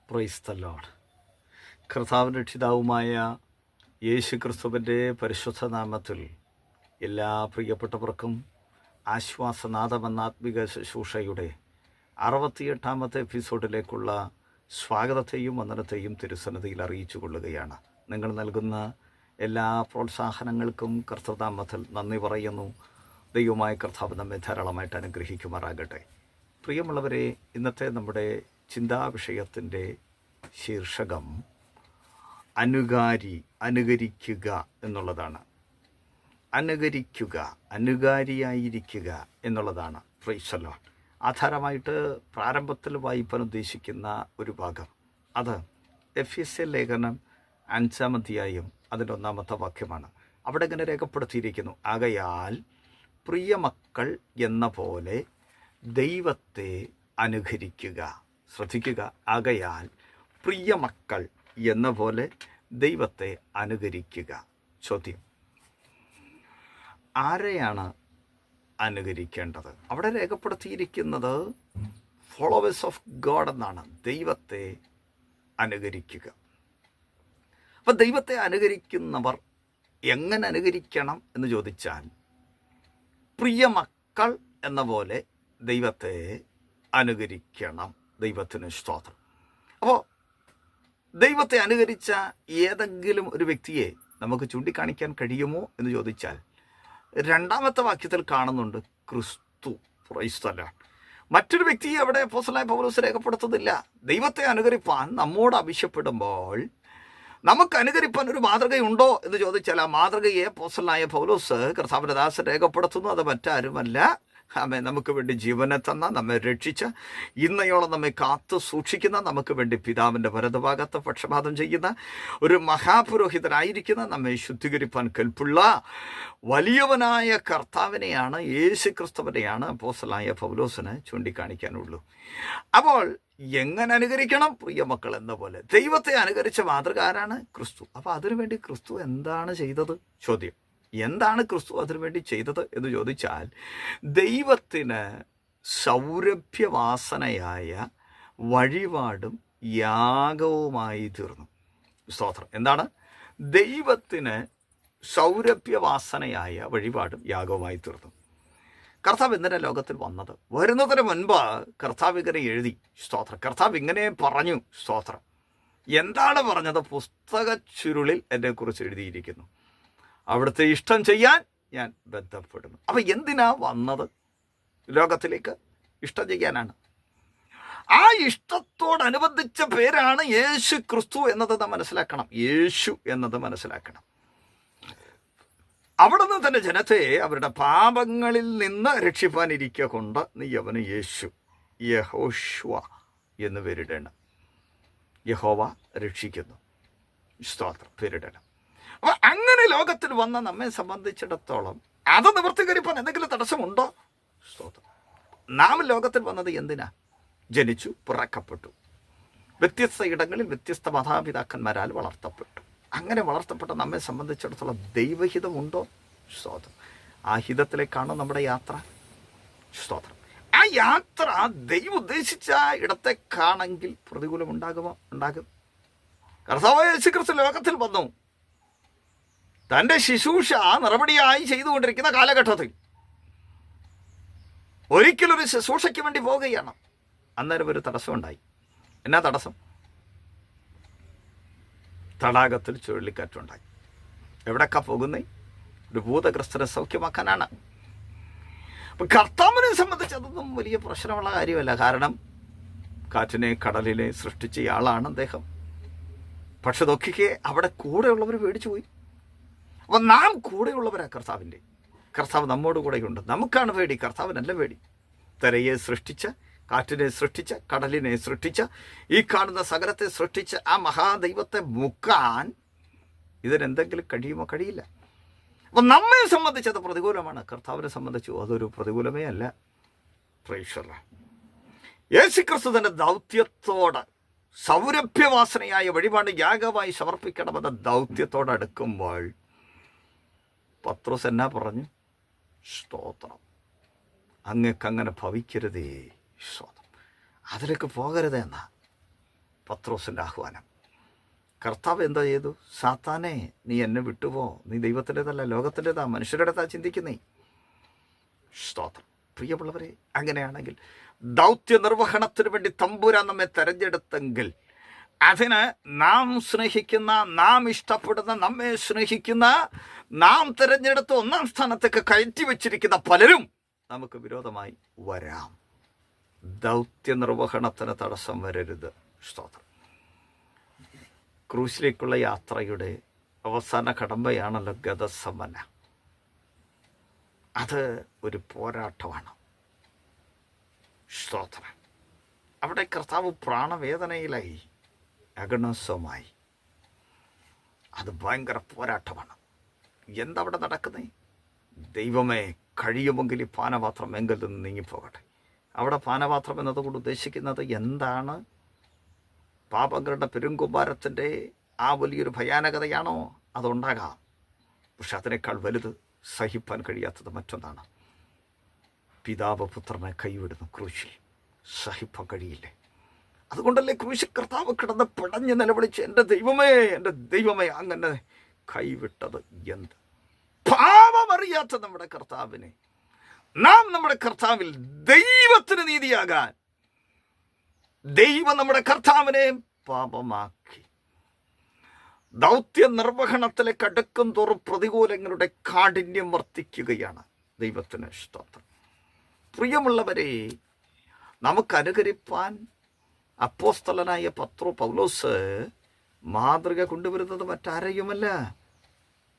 Price the Lord. കർത്താവിൻ്റെ രക്ഷിതാവുമായ യേശു ക്രിസ്തുവിൻ്റെ പരിശുദ്ധ നാമത്തിൽ എല്ലാ പ്രിയപ്പെട്ടവർക്കും ആശ്വാസനാഥമെന്ന ആത്മിക ശുശ്രൂഷയുടെ 68ാമത്തെ എപ്പിസോഡിലേക്കുള്ള സ്വാഗതത്തെയും വന്ദനത്തെയും തിരുസന്നിധിയിൽ അറിയിച്ചു കൊള്ളുകയാണ്. നിങ്ങൾ നൽകുന്ന എല്ലാ പ്രോത്സാഹനങ്ങൾക്കും കർത്തൃനാമത്തിൽ നന്ദി പറയുന്നു. ദൈവമായ കർത്താവ് നമ്മെ ധാരാളമായിട്ട് അനുഗ്രഹിക്കുമാറാകട്ടെ. പ്രിയമുള്ളവരെ, ഇന്നത്തെ നമ്മുടെ ചിന്താവിഷയത്തിൻ്റെ ശീർഷകം അനുകരിക്കുക എന്നുള്ളതാണ്. അനുകാരിയായിരിക്കുക എന്നുള്ളതാണ്. Praise the Lord. ആധാരമായിട്ട് പ്രാരംഭത്തിൽ വായിപ്പാൻ ഉദ്ദേശിക്കുന്ന ഒരു ഭാഗം, അത് എഫെസ്യ ലേഖനം 5-ാം അധ്യായം അതിൻ്റെ 1-ാമത്തെ വാക്യമാണ്. അവിടെ ഇങ്ങനെ രേഖപ്പെടുത്തിയിരിക്കുന്നു: ആകയാൽ പ്രിയമക്കൾ എന്ന പോലെ ദൈവത്തെ അനുകരിക്കുക. ശ്രദ്ധിക്കുക, ആകയാൽ പ്രിയമക്കൾ എന്ന പോലെ ദൈവത്തെ അനുകരിക്കുക. ചോദ്യം: ആരെയാണ് അനുകരിക്കേണ്ടത്? അവിടെ രേഖപ്പെടുത്തിയിരിക്കുന്നത് ഫോളോവേഴ്സ് ഓഫ് ഗോഡ് എന്നാണ്. ദൈവത്തെ അനുകരിക്കുക. അപ്പം ദൈവത്തെ അനുകരിക്കുന്നവർ എങ്ങനെ അനുകരിക്കണം എന്ന് ചോദിച്ചാൽ, പ്രിയമക്കൾ എന്ന പോലെ ദൈവത്തെ അനുകരിക്കണം. ദൈവത്തിന് സ്തോത്രം. അപ്പോൾ ദൈവത്തെ അനുകരിച്ച ഏതെങ്കിലും ഒരു വ്യക്തിയെ നമുക്ക് ചൂണ്ടിക്കാണിക്കാൻ കഴിയുമോ എന്ന് ചോദിച്ചാൽ, 2-ാമത്തെ വാക്യത്തിൽ കാണുന്നുണ്ട് ക്രിസ്തു. Price the Lord. മറ്റൊരു വ്യക്തിയെ അവിടെ അപ്പോസ്തലനായ പൗലോസ് രേഖപ്പെടുത്തുന്നില്ല. ദൈവത്തെ അനുകരിപ്പാൻ നമ്മോട് ആവശ്യപ്പെടുമ്പോൾ നമുക്ക് അനുകരിപ്പാൻ ഒരു മാതൃകയുണ്ടോ എന്ന് ചോദിച്ചാൽ, ആ മാതൃകയെ അപ്പോസ്തലനായ പൗലോസ് കർത്താവിന്റെ ദാസൻ രേഖപ്പെടുത്തുന്നു. അത് മറ്റാരുമല്ല, നമുക്ക് വേണ്ടി ജീവനെ തന്ന, നമ്മെ രക്ഷിച്ച, ഇന്നയോളം നമ്മെ കാത്തു സൂക്ഷിക്കുന്ന, നമുക്ക് വേണ്ടി പിതാവിൻ്റെ വലതുഭാഗത്ത് പക്ഷപാതം ചെയ്യുന്ന ഒരു മഹാപുരോഹിതനായിരിക്കുന്ന, നമ്മെ ശുദ്ധീകരിപ്പാൻ കൽപ്പുള്ള വലിയവനായ കർത്താവിനെയാണ്, യേശു ക്രിസ്തുവിനെയാണ് അപ്പോസ്തലനായ പൗലോസിന് ചൂണ്ടിക്കാണിക്കാനുള്ളൂ. അപ്പോൾ എങ്ങനെ അനുകരിക്കണം? പ്രിയമക്കൾ എന്ന പോലെ ദൈവത്തെ അനുകരിച്ച മാതൃക ആരാണ്? ക്രിസ്തു. അപ്പോൾ അതിനുവേണ്ടി ക്രിസ്തു എന്താണ് ചെയ്തത്? ചോദ്യം: എന്താണ് ക്രിസ്തു അതിനുവേണ്ടി ചെയ്തത് എന്ന് ചോദിച്ചാൽ, ദൈവത്തിന് സൗരഭ്യവാസനയായ വഴിപാടും യാഗവുമായി തീർന്നു. സ്തോത്രം. എന്താണ്? ദൈവത്തിന് സൗരഭ്യവാസനയായ വഴിപാടും യാഗവുമായി തീർന്നു. കർത്താവ് എന്തിനാ ലോകത്തിൽ വന്നത്? വരുന്നതിന് മുൻപ് കർത്താവ് ഇങ്ങനെ എഴുതി. സ്തോത്രം. കർത്താവ് ഇങ്ങനെ പറഞ്ഞു. സ്തോത്രം. എന്താണ് പറഞ്ഞത്? പുസ്തക ചുരുളിൽ എന്നെക്കുറിച്ച് എഴുതിയിരിക്കുന്നു. അവിടുത്തെ ഇഷ്ടം ചെയ്യാൻ ഞാൻ ബന്ധപ്പെടുന്നു. അപ്പം എന്തിനാ വന്നത് ലോകത്തിലേക്ക്? ഇഷ്ടം ചെയ്യാനാണ്. ആ ഇഷ്ടത്തോടനുബന്ധിച്ച പേരാണ് യേശു ക്രിസ്തു എന്നത് നാം മനസ്സിലാക്കണം. യേശു എന്നത് മനസ്സിലാക്കണം. അവിടെ നിന്ന് തന്നെ ജനത്തെ അവരുടെ പാപങ്ങളിൽ നിന്ന് രക്ഷിപ്പാനിരിക്കുക കൊണ്ട് നീ അവന് യേശു, യഹോഷ്വ എന്ന് പേരിടണം. യഹോവ രക്ഷിക്കുന്നു. സ്തോത്രം. പേരിടണം. അപ്പോൾ അങ്ങനെ ലോകത്തിൽ വന്ന നമ്മെ സംബന്ധിച്ചിടത്തോളം അത് നിവർത്തീകരിപ്പാൻ എന്തെങ്കിലും തടസ്സമുണ്ടോ? സ്തോത്രം. നാം ലോകത്തിൽ വന്നത് എന്തിനാ? ജനിച്ചു, പിറക്കപ്പെട്ടു, വ്യത്യസ്ത ഇടങ്ങളിൽ വ്യത്യസ്ത മാതാപിതാക്കന്മാരാൽ വളർത്തപ്പെട്ടു. അങ്ങനെ വളർത്തപ്പെട്ട നമ്മെ സംബന്ധിച്ചിടത്തോളം ദൈവഹിതമുണ്ടോ? സ്തോത്രം. ആ ഹിതത്തിലേക്കാണോ നമ്മുടെ യാത്ര? സ്തോത്രം. ആ യാത്ര ദൈവം ഉദ്ദേശിച്ച ഇടത്തേക്കാണെങ്കിൽ പ്രതികൂലം ഉണ്ടാകുമോ? ഉണ്ടാകും. കർത്താവായ യേശുക്രിസ്തു ലോകത്തിൽ വന്നു. തൻ്റെ ശുശ്രൂഷ നടപടിയായി ചെയ്തുകൊണ്ടിരിക്കുന്ന കാലഘട്ടത്തിൽ ഒരിക്കലൊരു ശുശ്രൂഷയ്ക്ക് വേണ്ടി പോവുകയാണ്. അന്നേരം ഒരു തടസ്സമുണ്ടായി. എന്നാ തടസ്സം? തടാകത്തിൽ ചുഴലിക്കാറ്റുണ്ടായി. എവിടേക്കാ പോകുന്നേ? ഒരു ഭൂതഗ്രസ്തരെ സൗഖ്യമാക്കാനാണ്. അപ്പം കർത്താവിനെ സംബന്ധിച്ച് അതൊന്നും വലിയ പ്രശ്നമുള്ള കാര്യമല്ല. കാരണം കാറ്റിനെ കടലിനെ സൃഷ്ടിച്ചയാളാണ് അദ്ദേഹം. പക്ഷെ ഇതൊക്കെ അവിടെ കൂടെയുള്ളവർ പേടിച്ചു പോയി. അപ്പം നാം കൂടെയുള്ളവരാ കർത്താവിൻ്റെ. കർത്താവ് നമ്മോട് കൂടെയുണ്ട്. നമുക്കാണ് പേടി, കർത്താവിനല്ല പേടി. തിരയെ സൃഷ്ടിച്ച, കാറ്റിനെ സൃഷ്ടിച്ച, കടലിനെ സൃഷ്ടിച്ച, ഈ കാണുന്ന സകലത്തെ സൃഷ്ടിച്ച ആ മഹാദൈവത്തെ മുക്കാൻ ഇതിനെന്തെങ്കിലും കഴിയുമോ? കഴിയില്ല. അപ്പം നമ്മെ സംബന്ധിച്ചത് പ്രതികൂലമാണ്. കർത്താവിനെ സംബന്ധിച്ചു അതൊരു പ്രതികൂലമേ അല്ല. Price the Lord. യേശുക്രിസ്തു തൻ്റെ ദൗത്യത്തോട് സൗരഭ്യവാസനയായ വഴിപാട് യാഗമായി സമർപ്പിക്കണമെന്ന ദൗത്യത്തോടടുക്കുമ്പോൾ പത്രോസ് എന്നാ പറഞ്ഞു? സ്തോത്രം. അങ്ങക്കങ്ങനെ ഭവിക്കരുതേ. സ്തോത്രം. അതിലേക്ക് പോകരുതെന്നാ പത്രോസിൻ്റെ ആഹ്വാനം. കർത്താവ് എന്താ ചെയ്തു? സാത്താനെ, നീ എന്നെ വിട്ടുപോ, നീ ദൈവത്തിൻ്റെതല്ല ലോകത്തിൻ്റെതാ, മനുഷ്യരുടെതാ ചിന്തിക്കുന്നേ. സ്തോത്രം. പ്രിയമുള്ളവരെ, അങ്ങനെയാണെങ്കിൽ ദൗത്യ നിർവഹണത്തിന് വേണ്ടി തമ്പുരാൻ നമ്മെ തെരഞ്ഞെടുത്തെങ്കിൽ അതിന് നാം സ്നേഹിക്കുന്ന, നാം ഇഷ്ടപ്പെടുന്ന, നമ്മെ സ്നേഹിക്കുന്ന, നാം തിരഞ്ഞെടുത്ത് ഒന്നാം സ്ഥാനത്തേക്ക് കയറ്റി വെച്ചിരിക്കുന്ന പലരും നമുക്ക് വിരോധമായി വരാം. ദൗത്യ നിർവഹണത്തിന് തടസ്സം വരരുത്. സ്തോത്രം. ക്രൂശിലേക്കുള്ള യാത്രയുടെ അവസാന കടമ്പയാണല്ലോ ഗതസമന. അത് ഒരു പോരാട്ടമാണ്. സ്തോത്രം. അവിടെ കർത്താവ് പ്രാണവേദനയിലായി, അഗണസമായി. അത് ഭയങ്കര പോരാട്ടമാണ്. എന്തവിടെ നടക്കുന്നേ? ദൈവമേ, കഴിയുമെങ്കിൽ ഈ പാനപാത്രം എങ്കിൽ നിന്ന് നീങ്ങിപ്പോകട്ടെ. അവിടെ പാനപാത്രം എന്നതുകൊണ്ട് ഉദ്ദേശിക്കുന്നത് എന്താണ്? പാപങ്ങളുടെ പെരുങ്കുമ്പാരത്തിൻ്റെ ആ വലിയൊരു ഭയാനകതയാണോ? അതുണ്ടാകാം. പക്ഷെ അതിനേക്കാൾ വലുത്, സഹിപ്പാൻ കഴിയാത്തത് മറ്റൊന്നാണ്. പിതാവ് പുത്രനെ കൈവിടുന്നു ക്രൂശിൽ. സഹിപ്പാൻ കഴിയില്ലേ? അതുകൊണ്ടല്ലേ ക്രൂശിൽ കർത്താവ് കിടന്ന് പിടഞ്ഞ് നിലവിളിച്ച്, എൻ്റെ ദൈവമേ, എൻ്റെ ദൈവമേ, അങ്ങനെ കൈവിട്ടത് എന്ത്? പാപമറിയാത്ത നമ്മുടെ കർത്താവിനെ നാം നമ്മുടെ കർത്താവിൽ ദൈവത്തിന് നീതിയാകാൻ ദൈവം നമ്മുടെ കർത്താവിനെ പാപമാക്കി. ദൗത്യ നിർവഹണത്തിലേക്ക് അടുക്കും തോറും പ്രതികൂലങ്ങളുടെ കാഠിന്യം വർദ്ധിക്കുകയാണ്. ദൈവത്തിന് സ്തോത്രം. പ്രിയമുള്ളവരെ, നമുക്ക് അനുകരിപ്പാൻ അപ്പോസ്തലനായ പൗലോസ് മാതൃക കൊണ്ടുവരുന്നത് മറ്റാരെയുമല്ല,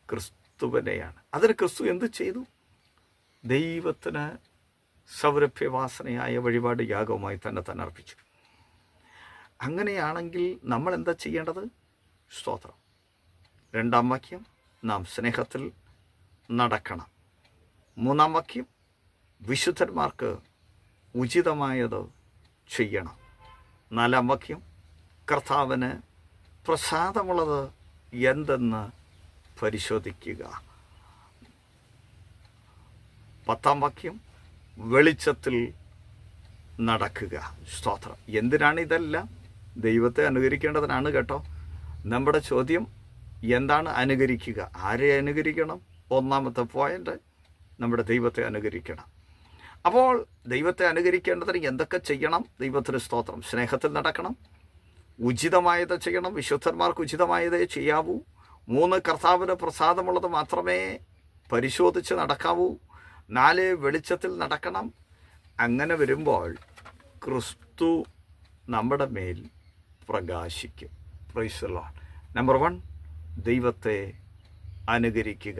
ക്രിസ്തുവിനെയാണ്. അതിന് ക്രിസ്തു എന്ത് ചെയ്തു? ദൈവത്തിന് സൗരഭ്യവാസനയായ വഴിപാട് യാഗവുമായി തന്നെ അർപ്പിച്ചു. അങ്ങനെയാണെങ്കിൽ നമ്മൾ എന്താ ചെയ്യേണ്ടത്? സ്തോത്രം. 2-ാം വാക്യം, നാം സ്നേഹത്തിൽ നടക്കണം. 3-ാം വാക്യം, വിശുദ്ധന്മാർക്ക് ഉചിതമായത് ചെയ്യണം. 4-ാം വാക്യം, കർത്താവിന് പ്രസാദമുള്ളത് എന്തെന്ന് പരിശോധിക്കുക. 10-ാം വാക്യം, വെളിച്ചത്തിൽ നടക്കുക. സ്തോത്രം. എന്തിനാണ് ഇതെല്ലാം? ദൈവത്തെ അനുകരിക്കേണ്ടതിനാണ് കേട്ടോ. നമ്മുടെ ചോദ്യം എന്താണ്? അനുകരിക്കുക. ആരെ അനുകരിക്കണം? 1-ാമത്തെ പോയിന്റ്, നമ്മുടെ ദൈവത്തെ അനുകരിക്കണം. അപ്പോൾ ദൈവത്തെ അനുകരിക്കേണ്ടതിന് എന്തൊക്കെ ചെയ്യണം? ദൈവത്തിന് സ്തോത്രം. സ്നേഹത്തിൽ നടക്കണം, ഉചിതമായത് ചെയ്യണം, വിശുദ്ധന്മാർക്ക് ഉചിതമായതേ ചെയ്യാവൂ. 3, കർത്താവിന് പ്രസാദമുള്ളത് മാത്രമേ പരിശോധിച്ച് നടക്കാവൂ. 4, വെളിച്ചത്തിൽ നടക്കണം. അങ്ങനെ വരുമ്പോൾ ക്രിസ്തു നമ്മുടെ മേൽ പ്രകാശിക്കും. Price the Lord. നമ്പർ 1, ദൈവത്തെ അനുകരിക്കുക.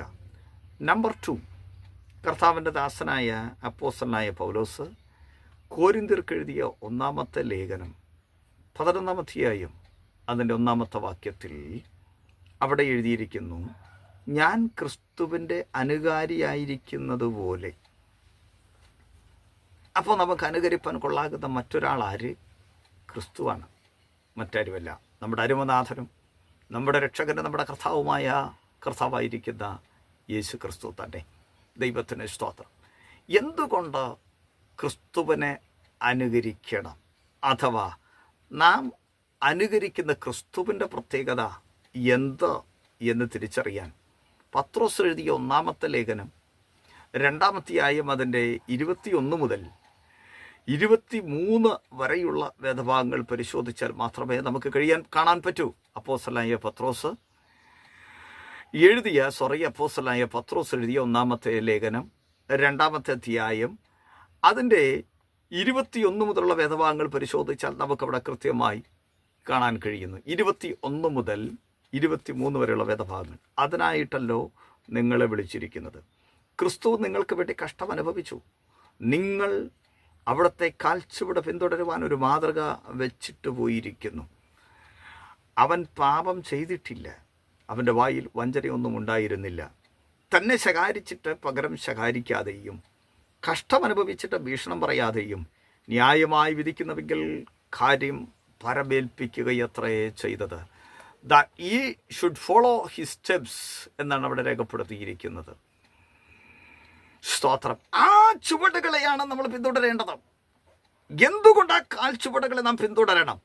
നമ്പർ 2, കർത്താവിൻ്റെ ദാസനായ അപ്പോസ്തലനായ പൗലോസ് കോരിന്ത്യർക്ക് എഴുതിയ 1-ാമത്തെ ലേഖനം 11-ാം അധ്യായം അതിൻ്റെ 1-ാമത്തെ വാക്യത്തിൽ അവിടെ എഴുതിയിരിക്കുന്നു, ഞാൻ ക്രിസ്തുവിൻ്റെ അനുകാരിയായിരിക്കുന്നത് പോലെ. അപ്പോൾ നമുക്ക് അനുകരിപ്പാൻ കൊള്ളാകുന്ന മറ്റൊരാൾ ആര്? ക്രിസ്തുവാണ്, മറ്റാരുമല്ല. നമ്മുടെ അരുമനാഥനും നമ്മുടെ രക്ഷകനും നമ്മുടെ കർത്താവായിരിക്കുന്ന യേശു ക്രിസ്തു തന്നെ. ദൈവത്തിന് സ്തോത്രം. എന്തുകൊണ്ട് ക്രിസ്തുവിനെ അനുകരിക്കണം? അഥവാ നാം അനുകരിക്കുന്ന ക്രിസ്തുവിൻ്റെ പ്രത്യേകത എന്ത് എന്ന് തിരിച്ചറിയാൻ പത്രോസ് എഴുതിയ 1-ാമത്തെ ലേഖനം 2-ാം അധ്യായം അതിൻ്റെ 21 മുതൽ 23 വരെയുള്ള വേദഭാഗങ്ങൾ പരിശോധിച്ചാൽ മാത്രമേ നമുക്ക് കാണാൻ പറ്റൂ. അപ്പോസ്തലനായ പത്രോസ് എഴുതിയ 1-ാമത്തെ ലേഖനം 2-ാമത്തെ അധ്യായം അതിൻ്റെ 21 മുതലുള്ള വേദഭാഗങ്ങൾ പരിശോധിച്ചാൽ നമുക്കവിടെ കൃത്യമായി കാണാൻ കഴിയുന്നു. 21 മുതൽ 23 വരെയുള്ള വേദഭാഗങ്ങൾ. അതിനായിട്ടല്ലോ നിങ്ങളെ വിളിച്ചിരിക്കുന്നത്. ക്രിസ്തു നിങ്ങൾക്ക് വേണ്ടി കഷ്ടം അനുഭവിച്ചു. നിങ്ങൾ അവിടുത്തെ കാൽച്ചുവട് പിന്തുടരുവാൻ ഒരു മാതൃക വെച്ചിട്ട് പോയിരിക്കുന്നു. അവൻ പാപം ചെയ്തിട്ടില്ല, അവൻ്റെ വായിൽ വഞ്ചനയൊന്നും ഉണ്ടായിരുന്നില്ല. തന്നെ ശകാരിച്ചിട്ട് പകരം ശകാരിക്കാതെയും കഷ്ടമനുഭവിച്ചിട്ട് ഭീഷണം പറയാതെയും ന്യായമായി വിധിക്കുന്നുവെങ്കിൽ കാര്യം പരമേൽപ്പിക്കുകയത്രേ ചെയ്തത്. ഈ ഷുഡ് ഫോളോ ഹിസ് സ്റ്റെപ്സ് എന്നാണ് അവിടെ രേഖപ്പെടുത്തിയിരിക്കുന്നത്. സ്തോത്രം. ആ ചുവടുകളെയാണ് നമ്മൾ പിന്തുടരേണ്ടത്. എന്തുകൊണ്ട് ആ കാൽ ചുവടുകളെ നാം പിന്തുടരണം?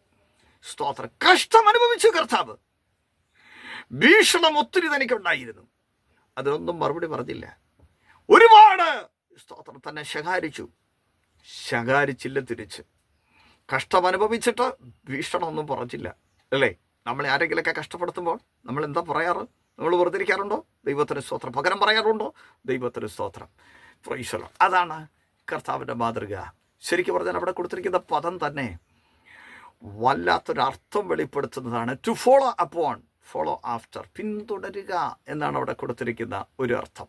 സ്തോത്രം. കഷ്ടം അനുഭവിച്ചു കർത്താവ്. ഭീഷണം ഒത്തിരി തനിക്കുണ്ടായിരുന്നു. അതിനൊന്നും മറുപടി പറഞ്ഞില്ല. ഒരുപാട് സ്തോത്രം തന്നെ ശകാരിച്ചില്ല. തിരിച്ച് കഷ്ടം അനുഭവിച്ചിട്ട് ഭീഷണമൊന്നും പറഞ്ഞില്ല. അല്ലേ? നമ്മളെ ആരെങ്കിലൊക്കെ കഷ്ടപ്പെടുത്തുമ്പോൾ നമ്മൾ എന്താ പറയാറ്? നമ്മൾ വെറുതെ ഇരിക്കാറുണ്ടോ? ദൈവത്തിന് സ്തോത്രം. പകരം പറയാറുണ്ടോ? ദൈവത്തിന് സ്തോത്രം. Praise the Lord. അതാണ് കർത്താവിൻ്റെ മാതൃക. ശരിക്കും പറഞ്ഞാൽ അവിടെ കൊടുത്തിരിക്കുന്ന പദം തന്നെ വല്ലാത്തൊരർത്ഥം വെളിപ്പെടുത്തുന്നതാണ്. To follow upon, follow after, പിന്തുടരുക എന്നാണ് അവിടെ കൊടുത്തിരിക്കുന്ന ഒരു അർത്ഥം.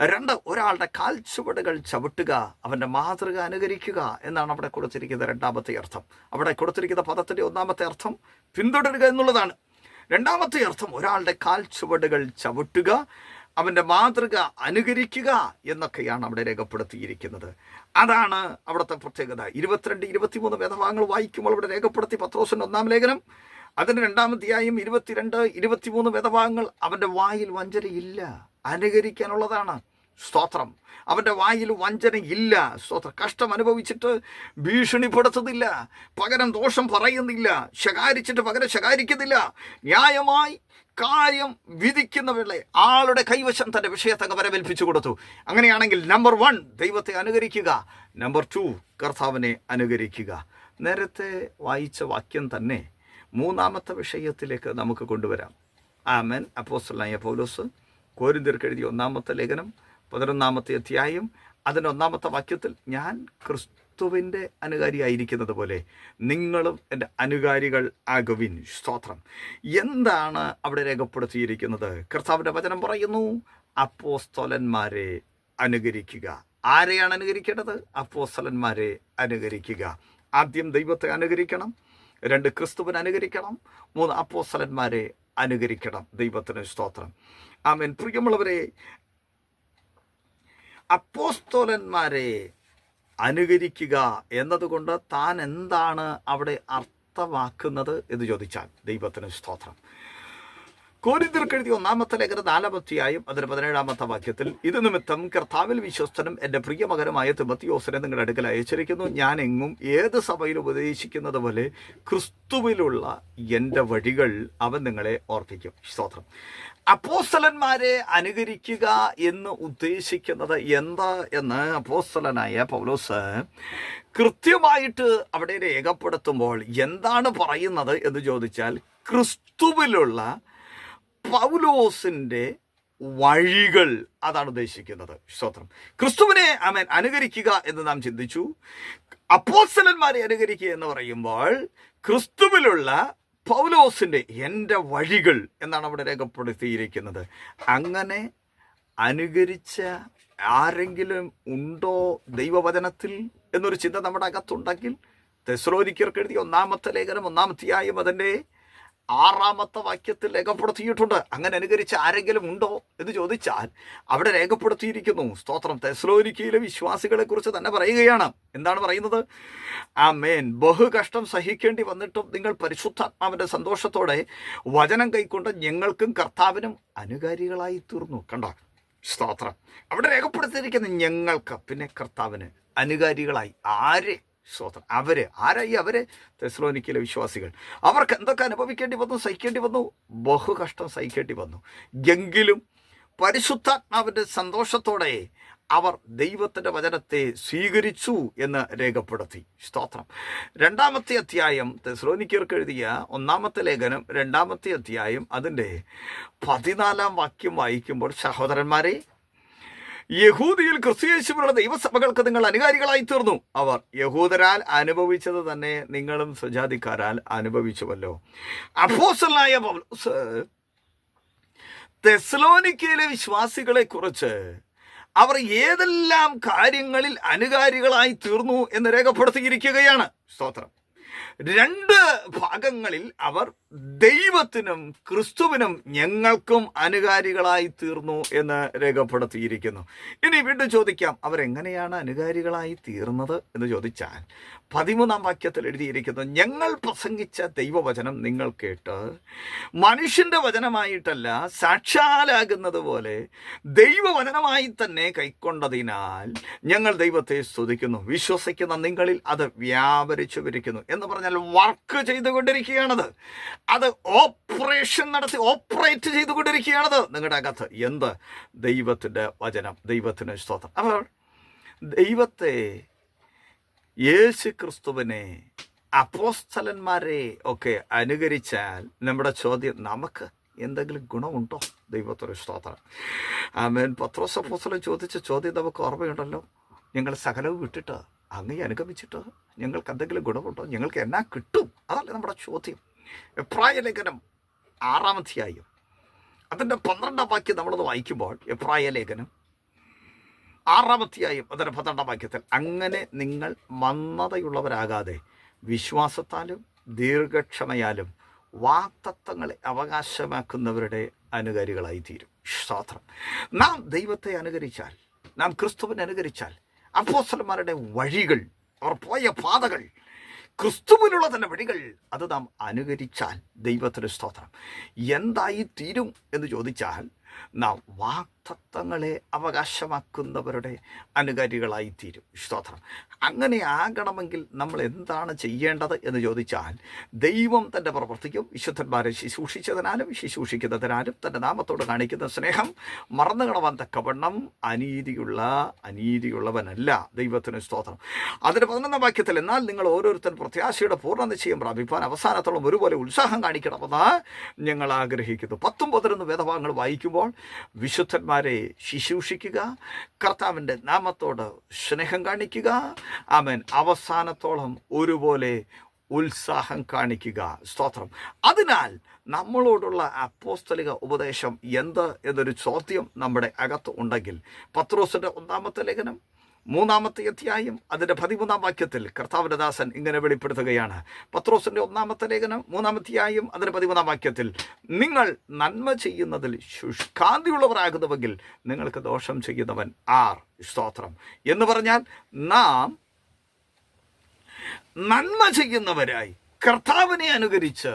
2, ഒരാളുടെ കാൽച്ചുവടുകൾ ചവിട്ടുക, അവൻ്റെ മാതൃക അനുകരിക്കുക എന്നാണ് അവിടെ കൊടുത്തിരിക്കുന്ന രണ്ടാമത്തെ അർത്ഥം. അവിടെ കൊടുത്തിരിക്കുന്ന പദത്തിൻ്റെ ഒന്നാമത്തെ അർത്ഥം പിന്തുടരുക എന്നുള്ളതാണ്. രണ്ടാമത്തെ അർത്ഥം ഒരാളുടെ കാൽച്ചുവടുകൾ ചവിട്ടുക, അവൻ്റെ മാതൃക അനുകരിക്കുക എന്നൊക്കെയാണ് അവിടെ രേഖപ്പെടുത്തിയിരിക്കുന്നത്. അതാണ് അവിടുത്തെ പ്രത്യേകത. 22, 23 വേദഭാഗങ്ങൾ വായിക്കുമ്പോൾ അവിടെ രേഖപ്പെടുത്തി പത്രോസിൻ്റെ 1-ാം ലേഖനം അതിന് 2-ാം അധ്യായം 22, 23 വേദഭാഗങ്ങൾ. അവൻ്റെ വായിൽ വഞ്ചനയില്ല, അനുകരിക്കാനുള്ളതാണ്. സ്തോത്രം. അവൻ്റെ വായിൽ വഞ്ചനയില്ല. സ്തോത്രം. കഷ്ടം അനുഭവിച്ചിട്ട് ഭീഷണിപ്പെടുത്തുന്നില്ല, പകരം ദോഷം പറയുന്നില്ല, ശകാരിച്ചിട്ട് പകരം ശകാരിക്കുന്നില്ല. ന്യായമായി കാര്യം വിധിക്കുന്ന വേള ആളുടെ കൈവശം തൻ്റെ വിഷയത്തങ്ങ് വരവേൽപ്പിച്ചു കൊടുത്തു. അങ്ങനെയാണെങ്കിൽ നമ്പർ 1 ദൈവത്തെ അനുകരിക്കുക, നമ്പർ 2 കർത്താവിനെ അനുകരിക്കുക. നേരത്തെ വായിച്ച വാക്യം തന്നെ 3-ാമത്തെ വിഷയത്തിലേക്ക് നമുക്ക് കൊണ്ടുവരാം. ആമേൻ. അപ്പോസ്തലനായ പൗലോസ് കൊരിന്ത്യർക്ക് എഴുതിയ 1-ാമത്തെ ലേഖനം 11-ാമത്തെ അധ്യായം അതിൻ്റെ 1-ാമത്തെ വാക്യത്തിൽ ഞാൻ ക്രിസ്തുവിൻ്റെ അനുകാരിയായിരിക്കുന്നത് പോലെ നിങ്ങളും എൻ്റെ അനുകാരികൾ ആകുവിൻ. സ്തോത്രം. എന്താണ് അവിടെ രേഖപ്പെടുത്തിയിരിക്കുന്നത്? കർത്താവിൻ്റെ വചനം പറയുന്നു, അപ്പോസ്തലന്മാരെ അനുകരിക്കുക. ആരെയാണ് അനുകരിക്കേണ്ടത്? അപ്പോസ്തലന്മാരെ അനുകരിക്കുക. ആദ്യം ദൈവത്തെ അനുകരിക്കണം, 2 ക്രിസ്തുവിനെ അനുകരിക്കണം, 3 അപ്പോസ്തലന്മാരെ അനുകരിക്കണം. ദൈവത്തിന് സ്തോത്രം. ആമേൻ. പ്രിയമുള്ളവരെ, അപ്പോസ്തലന്മാരെ അനുകരിക്കുക എന്നതുകൊണ്ട് താൻ എന്താണ് അവിടെ അർത്ഥമാക്കുന്നത് എന്ന് ചോദിച്ചാൽ ദൈവത്തിന് സ്തോത്രം. കൊരിന്ത്യർക്ക് എഴുതിയ 1-ാമത്തെ ലേഖനം 4-ാം അധ്യായം അതിന് 17-ാമത്തെ വാക്യത്തിൽ, ഇത് നിമിത്തം കർത്താവിൽ വിശ്വസ്തനും എൻ്റെ പ്രിയമകനുമായ തിമോത്തിയോസിനെ നിങ്ങളുടെ അടുക്കൽ അയച്ചിരിക്കുന്നു. ഞാൻ എങ്ങും ഏത് സഭയിലും ഉപദേശിക്കുന്നത് പോലെ ക്രിസ്തുവിലുള്ള എൻ്റെ വഴികൾ അവൻ നിങ്ങളെ ഓർപ്പിക്കും. സ്തോത്രം. അപ്പോസ്തലന്മാരെ അനുകരിക്കുക എന്ന് ഉദ്ദേശിക്കുന്നത് എന്താ എന്ന് അപ്പോസ്തലനായ പൗലോസ് കൃത്യമായിട്ട് അവിടെ രേഖപ്പെടുത്തുമ്പോൾ എന്താണ് പറയുന്നത് എന്ന് ചോദിച്ചാൽ, ക്രിസ്തുവിലുള്ള പൗലോസിൻ്റെ വഴികൾ, അതാണ് ഉദ്ദേശിക്കുന്നത്. സ്തോത്രം. ക്രിസ്തുവിനെ ആമേൻ അനുകരിക്കുക എന്ന് നാം ചിന്തിച്ചു. അപ്പോസ്തലന്മാരെ അനുകരിക്കുക എന്ന് പറയുമ്പോൾ ക്രിസ്തുവിലുള്ള പൗലോസിൻ്റെ എൻ്റെ വഴികൾ എന്നാണ് അവിടെ രേഖപ്പെടുത്തിയിരിക്കുന്നത്. അങ്ങനെ അനുകരിച്ച ആരെങ്കിലും ഉണ്ടോ ദൈവവചനത്തിൽ എന്നൊരു ചിന്ത നമ്മുടെ അകത്തുണ്ടെങ്കിൽ തെസ്സലോനിക്കർക്ക് എഴുതിയ 1-ാമത്തെ ലേഖനം 1-ാം അധ്യായം അതിൻ്റെ 6-ാമത്തെ വാക്യത്തിൽ രേഖപ്പെടുത്തിയിട്ടുണ്ട്. അങ്ങനെ അനുകരിച്ച ആരെങ്കിലും ഉണ്ടോ എന്ന് ചോദിച്ചാൽ അവിടെ രേഖപ്പെടുത്തിയിരിക്കുന്നു. സ്തോത്രം. തെസ്സലോനിക്കയിലെ വിശ്വാസികളെ കുറിച്ച് തന്നെ പറയുകയാണ്. എന്താണ് പറയുന്നത്? ആമേൻ. ബഹുകഷ്ടം സഹിക്കേണ്ടി വന്നിട്ടും നിങ്ങൾ പരിശുദ്ധാത്മാവിൻ്റെ സന്തോഷത്തോടെ വചനം കൈക്കൊണ്ട് ഞങ്ങൾക്കും കർത്താവിനും അനുകാരികളായി തീർന്നു. കണ്ടോ? സ്തോത്രം. അവിടെ രേഖപ്പെടുത്തിയിരിക്കുന്ന ഞങ്ങൾക്ക് പിന്നെ കർത്താവിന് അനുകാരികളായി. ആരെ? സ്തോത്രം. ആരായി അവര്? തെസ്സലോനിക്കയിലെ വിശ്വാസികൾ. അവർക്ക് എന്തൊക്കെ അനുഭവിക്കേണ്ടി വന്നു, സഹിക്കേണ്ടി വന്നു? ബഹുകഷ്ടം സഹിക്കേണ്ടി വന്നു. എങ്കിലും പരിശുദ്ധാത്മാവിൻ്റെ സന്തോഷത്തോടെ അവർ ദൈവത്തിൻ്റെ വചനത്തെ സ്വീകരിച്ചു എന്ന് രേഖപ്പെടുത്തി. സ്തോത്രം. 2-ാമത്തെ അധ്യായം തെസ്സലോനിക്കർക്ക് എഴുതിയ 1-ാമത്തെ ലേഖനം 2-ാമത്തെ അധ്യായം അതിൻ്റെ 14-ാം വാക്യം വായിക്കുമ്പോൾ, സഹോദരന്മാരെ, യഹൂദിയിൽ ക്രിസ്തുയേശുവിനുള്ള ദൈവസഭകൾക്ക് നിങ്ങൾ അനുകാരികളായി തീർന്നു. അവർ യഹൂദരാൽ അനുഭവിച്ചത് തന്നെ നിങ്ങളും സ്വജാതിക്കാരാൽ അനുഭവിച്ചുവല്ലോ. അപ്പോസ്തലനായ പൗലോസ് തെസ്സലോനിക്കയിലെ വിശ്വാസികളെ കുറിച്ച് അവർ ഏതെല്ലാം കാര്യങ്ങളിൽ അനുകാരികളായി തീർന്നു എന്ന് രേഖപ്പെടുത്തിയിരിക്കുകയാണ്. സ്തോത്രം. 2 ഭാഗങ്ങളിൽ അവർ ദൈവത്തിനും ക്രിസ്തുവിനും ഞങ്ങൾക്കും അനുകാരികളായി തീർന്നു എന്ന് രേഖപ്പെടുത്തിയിരിക്കുന്നു. ഇനി വീണ്ടും ചോദിക്കാം, അവരെങ്ങനെയാണ് അനുകാരികളായി തീർന്നത് എന്ന് ചോദിച്ചാൽ 13-ാം വാക്യത്തിൽ എഴുതിയിരിക്കുന്നു, ഞങ്ങൾ പ്രസംഗിച്ച ദൈവവചനം നിങ്ങൾ കേട്ട് മനുഷ്യൻ്റെ വചനമായിട്ടല്ല സാക്ഷാലാകുന്നത് പോലെ ദൈവവചനമായി തന്നെ കൈക്കൊണ്ടതിനാൽ ഞങ്ങൾ ദൈവത്തെ സ്തുതിക്കുന്നു. വിശ്വസിക്കുന്ന നിങ്ങളിൽ അത് വ്യാപരിച്ചു വരിക്കുന്നു എന്ന് എന്ന് പറഞ്ഞാൽ വർക്ക് ചെയ്തുകൊണ്ടിരിക്കുകയാണത്. അത് ഓപ്പറേറ്റ് ചെയ്തുകൊണ്ടിരിക്കുകയാണത് നിങ്ങളുടെ അകത്ത്. എന്ത്? ദൈവത്തിൻ്റെ വചനം. ദൈവത്തിന് സ്തോത്രം. അപ്പോൾ ദൈവത്തെ, യേശു ക്രിസ്തുവിനെ, അപ്പോസ്തലന്മാരെ ഒക്കെ അനുകരിച്ചാൽ നമ്മുടെ ചോദ്യം, നമുക്ക് എന്തെങ്കിലും ഗുണമുണ്ടോ? ദൈവത്തിന് സ്തോത്രം. ആമേൻ. പത്രോസ് അപ്പോസ്തലൻ ചോദിച്ച ചോദ്യം നമുക്ക് ഓർമ്മയുണ്ടല്ലോ. ഞങ്ങൾ സകലവും വിട്ടിട്ട് അങ്ങയെ അനുഗമിച്ചിട്ട് ഞങ്ങൾക്ക് എന്തെങ്കിലും ഗുണമുണ്ടോ? ഞങ്ങൾക്ക് എന്നാ കിട്ടും? അതല്ല നമ്മുടെ ചോദ്യം. എബ്രായ ലേഖനം 6-ാം അധ്യായം അതിൻ്റെ 12-ാം വാക്യം നമ്മളത് വായിക്കുമ്പോൾ, എബ്രായ ലേഖനം 6-ാം അധ്യായം അതിൻ്റെ 12-ാം വാക്യത്തിൽ, അങ്ങനെ നിങ്ങൾ മന്ദതയുള്ളവരാകാതെ വിശ്വാസത്താലും ദീർഘക്ഷമയാലും വാഗ്ദത്തങ്ങളെ അവകാശമാക്കുന്നവരുടെ അനുകാരികളായി തീരും. സ്തോത്രം. നാം ദൈവത്തെ അനുകരിച്ചാൽ, നാം ക്രിസ്തുവിനെ അനുകരിച്ചാൽ, അപ്പോസ്തലന്മാരുടെ വഴികൾ, അവർ പോയ പാതകൾ, ക്രിസ്തുവിനുള്ള തന്നെ വഴികൾ, അത് നാം അനുകരിച്ചാൽ ദൈവത്തിന് സ്തോത്രം എന്തായി തീരും എന്ന് ചോദിച്ചാൽ, നാം വാഗ്ദത്തങ്ങളെ അവകാശമാക്കുന്നവരുടെ അനുകാരികളായി തീരും. സ്തോത്രം. അങ്ങനെ ആകണമെങ്കിൽ നമ്മൾ എന്താണ് ചെയ്യേണ്ടത് എന്ന് ചോദിച്ചാൽ, ദൈവം തൻ്റെ പ്രവർത്തിക്കും വിശുദ്ധന്മാരെ ശുശ്രൂഷിച്ചതിനാലും ശുശ്രൂഷിക്കുന്നതിനാലും തൻ്റെ നാമത്തോട് കാണിക്കുന്ന സ്നേഹം മറന്നുകളവാൻ തക്കവണ്ണം അനീതിയുള്ളവനല്ല. ദൈവത്തിന് സ്തോത്രം. അതിൻ്റെ 11-ാം വാക്യത്തിൽ, എന്നാൽ നിങ്ങൾ ഓരോരുത്തരും പ്രത്യാശയുടെ പൂർണ്ണ നിശ്ചയം പ്രാപിപ്പാൻ അവസാനത്തോളം ഒരുപോലെ ഉത്സാഹം കാണിക്കണമെന്ന് ഞങ്ങൾ ആഗ്രഹിക്കുന്നു. 10-11 വേദഭാഗങ്ങൾ വായിക്കുമ്പോൾ, വിശുദ്ധന്മാരെ ശുശ്രൂഷിക്കുക, കർത്താവിൻ്റെ നാമത്തോട് സ്നേഹം കാണിക്കുക, ആമേൻ, അവസാനത്തോളം ഒരുപോലെ ഉത്സാഹം കാണിക്കുക. സ്തോത്രം. അതിനാൽ നമ്മളോടുള്ള അപ്പോസ്തലിക ഉപദേശം എന്ത് എന്നൊരു ചോദ്യം നമ്മുടെ അകത്ത് ഉണ്ടെങ്കിൽ, പത്രോസിൻ്റെ 1-ാമത്തെ ലേഖനം 3-ാമത്തെ അധ്യായം അതിൻ്റെ 13-ാം വാക്യത്തിൽ കർത്താവിൻ്റെ ദാസൻ ഇങ്ങനെ വെളിപ്പെടുത്തുകയാണ്. പത്രോസിൻ്റെ 1-ാമത്തെ ലേഖനം 3-ാം അധ്യായം അതിൻ്റെ 13-ാം വാക്യത്തിൽ, നിങ്ങൾ നന്മ ചെയ്യുന്നതിൽ ശുഷ്കാന്തിയുള്ളവരാകുന്നുവെങ്കിൽ നിങ്ങൾക്ക് ദോഷം ചെയ്യുന്നവൻ ആർ? സ്തോത്രം. എന്ന് പറഞ്ഞാൽ നാം നന്മ ചെയ്യുന്നവരായി, കർത്താവിനെ അനുകരിച്ച്,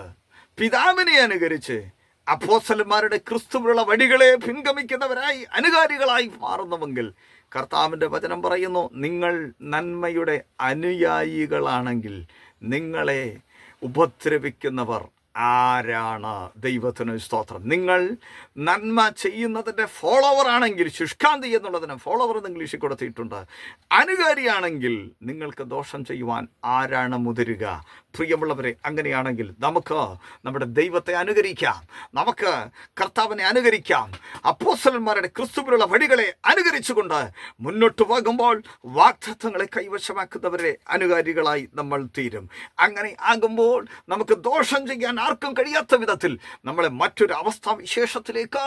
പിതാവിനെ അനുകരിച്ച്, അപ്പോസ്തലന്മാരുടെ ക്രിസ്തുവിനുള്ള വഴികളെ പിൻഗമിക്കുന്നവരായി, അനുകാരികളായി മാറുന്നുവെങ്കിൽ, കർത്താവിൻ്റെ വചനം പറയുന്നു, നിങ്ങൾ നന്മയുടെ അനുയായികളാണെങ്കിൽ നിങ്ങളെ ഉപദ്രവിക്കുന്നവർ ആരാണ്? ദൈവത്തിന് സ്തോത്രം. നിങ്ങൾ നന്മ ചെയ്യുന്നതിൻ്റെ ഫോളോവർ ആണെങ്കിൽ, ശുഷ്കാന്തി എന്നുള്ളതിന് ഫോളോവർ എന്ന് ഇംഗ്ലീഷിൽ കൊടുത്തിട്ടുണ്ട്, അനുകാരിയാണെങ്കിൽ നിങ്ങൾക്ക് ദോഷം ചെയ്യുവാൻ ആരാണ് മുതിരുക? പ്രിയമുള്ളവരെ, അങ്ങനെയാണെങ്കിൽ നമുക്ക് നമ്മുടെ ദൈവത്തെ അനുകരിക്കാം, നമുക്ക് കർത്താവിനെ അനുകരിക്കാം. അപ്പോസ്തലന്മാരുടെ ക്രിസ്തുവിലുള്ള വഴികളെ അനുകരിച്ചുകൊണ്ട് മുന്നോട്ട് പോകുമ്പോൾ വാഗ്ദത്തങ്ങളെ കൈവശമാക്കുന്നവരെ അനുകാരികളായി നമ്മൾ തീരും. അങ്ങനെ ആകുമ്പോൾ നമുക്ക് ദോഷം ചെയ്യാൻ ആർക്കും കഴിയാത്ത വിധത്തിൽ നമ്മളെ മറ്റൊരു അവസ്ഥാവിശേഷത്തിലേക്ക്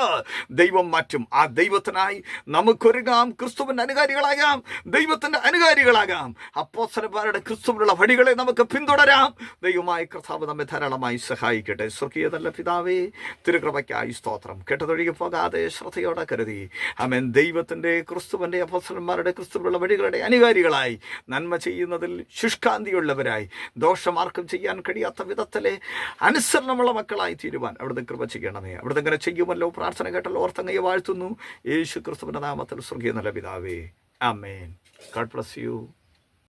ദൈവം മാറ്റും. ആ ദൈവത്തിനായി നമുക്കൊരുങ്ങാം, ക്രിസ്തുവിൻ്റെ അനുകാരികളാകാം, ദൈവത്തിൻ്റെ അനുകാരികളാകാം. അപ്പോസ്തലന്മാരുടെ ക്രിസ്തുവിനുള്ള വഴികളെ നമുക്ക് പിന്തുടരാം. ദൈവമായ കർത്താവ് നമ്മെ ധാരാളമായി സഹായിക്കട്ടെ. സ്വർഗീയ നല്ല പിതാവേ, തിരുകൃപയ്ക്കായി സ്തോത്രം. കേട്ടതൊഴുകി പോകാതെ ശ്രദ്ധയോടെ കരുതി, ആമേൻ, ദൈവത്തിൻ്റെ ക്രിസ്തുവിൻ്റെ അപ്പോസ്തലന്മാരുടെ ക്രിസ്തുവിനുള്ള വഴികളുടെ അനുകാരികളായി, നന്മ ചെയ്യുന്നതിൽ ശുഷ്കാന്തിയുള്ളവരായി, ദോഷമാർക്കും ചെയ്യാൻ കഴിയാത്ത വിധത്തിലെ അനുസരണമുള്ള മക്കളായി തീരുവാൻ അവിടുന്ന് കൃപ ചെയ്യണമേ. അവിടുന്ന് ഇങ്ങനെ ചെയ്യുമല്ലോ. പ്രാർത്ഥന കേട്ടല്ലോ, ഓർത്തങ്ങയെ വാഴ്ത്തുന്നു യേശു ക്രിസ്തുവിൻ്റെ നാമത്തിൽ. സ്വർഗീയ നല്ല പിതാവേ, ആമേൻ. God bless you.